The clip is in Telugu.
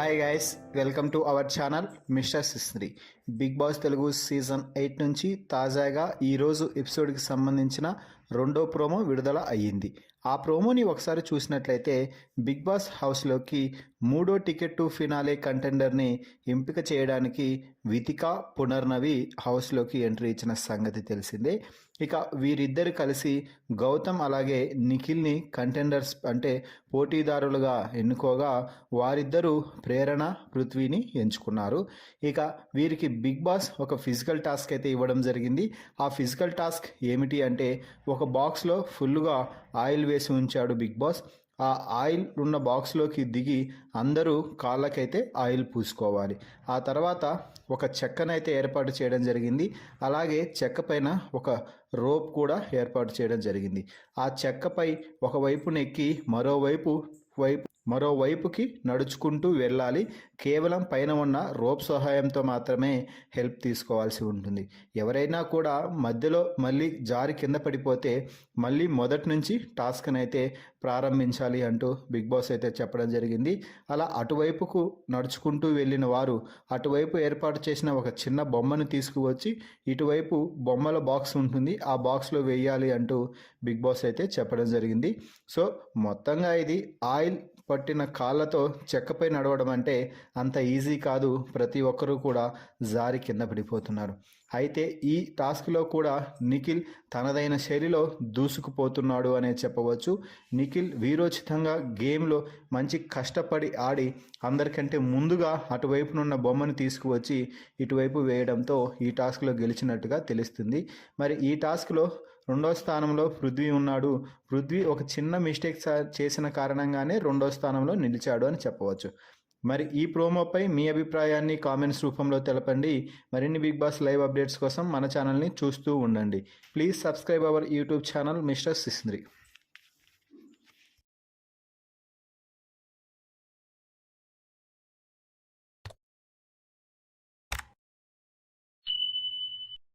Hi guys, welcome to our channel mister Sistri. Bigg Boss Telugu season 8 నుంచి తాజాగా ఈరోజు ఎపిసోడ్కి సంబంధించిన రెండో ప్రోమో విడుదల అయ్యింది. ఆ ప్రోమోని ఒకసారి చూసినట్లయితే బిగ్ బాస్ హౌస్లోకి మూడో టికెట్ టు ఫినాలే కంటెండర్ని ఎంపిక చేయడానికి వితిక పునర్నవి హౌస్లోకి ఎంట్రీ ఇచ్చిన సంగతి తెలిసిందే. ఇక వీరిద్దరు కలిసి గౌతమ్ అలాగే నిఖిల్ని కంటెండర్స్ అంటే పోటీదారులుగా ఎన్నుకోగా వారిద్దరూ ప్రేరణ పృథ్వీని ఎంచుకున్నారు. ఇక వీరికి బిగ్ బాస్ ఒక ఫిజికల్ టాస్క్ అయితే ఇవ్వడం జరిగింది. ఆ ఫిజికల్ టాస్క్ ఏమిటి అంటే ఒక బాక్స్లో ఫుల్గా ఆయిల్ వేసి ఉంచాడు బిగ్ బాస్. ఆ ఆయిల్ ఉన్న బాక్స్లోకి దిగి అందరూ కాళ్ళకైతే ఆయిల్ పూసుకోవాలి. ఆ తర్వాత ఒక చెక్కనైతే ఏర్పాటు చేయడం జరిగింది. అలాగే చెక్క పైన ఒక రోప్ కూడా ఏర్పాటు చేయడం జరిగింది. ఆ చెక్కపై ఒకవైపున ఎక్కి మరోవైపుకి నడుచుకుంటూ వెళ్ళాలి. కేవలం పైన ఉన్న రోప్ సహాయంతో మాత్రమే హెల్ప్ తీసుకోవాల్సి ఉంటుంది. ఎవరైనా కూడా మధ్యలో మళ్ళీ జారి కింద పడిపోతే మళ్ళీ మొదటి నుంచి టాస్క్ని అయితే ప్రారంభించాలి అంటూ బిగ్ బాస్ అయితే చెప్పడం జరిగింది. అలా అటువైపుకు నడుచుకుంటూ వెళ్ళిన వారు అటువైపు ఏర్పాటు చేసిన ఒక చిన్న బొమ్మను తీసుకువచ్చి ఇటువైపు బొమ్మల బాక్స్ ఉంటుంది, ఆ బాక్స్లో వేయాలి అంటూ బిగ్ బాస్ అయితే చెప్పడం జరిగింది. సో మొత్తంగా ఇది ఆయిల్ పట్టిన కాళ్ళతో చెక్కపై నడవడం అంటే అంత ఈజీ కాదు. ప్రతి ఒక్కరూ కూడా జారి కింద పడిపోతున్నారు. అయితే ఈ టాస్క్లో కూడా నిఖిల్ తనదైన శైలిలో దూసుకుపోతున్నాడు అనే చెప్పవచ్చు. నిఖిల్ వీరోచితంగా గేమ్లో మంచి కష్టపడి ఆడి అందరికంటే ముందుగా అటువైపునున్న బొమ్మను తీసుకువచ్చి ఇటువైపు వేయడంతో ఈ టాస్క్లో గెలిచినట్టుగా తెలుస్తుంది. మరి ఈ టాస్క్లో రెండో స్థానంలో పృథ్వీ ఉన్నాడు. పృథ్వీ ఒక చిన్న మిస్టేక్ చేసిన కారణంగానే రెండో స్థానంలో నిలిచాడు అని చెప్పవచ్చు. మరి ఈ ప్రోమోపై మీ అభిప్రాయాన్ని కామెంట్స్ రూపంలో తెలపండి. మరిన్ని బిగ్ బాస్ లైవ్ అప్డేట్స్ కోసం మన ఛానల్ని చూస్తూ ఉండండి. Please subscribe our YouTube channel mister సిస్త్రి.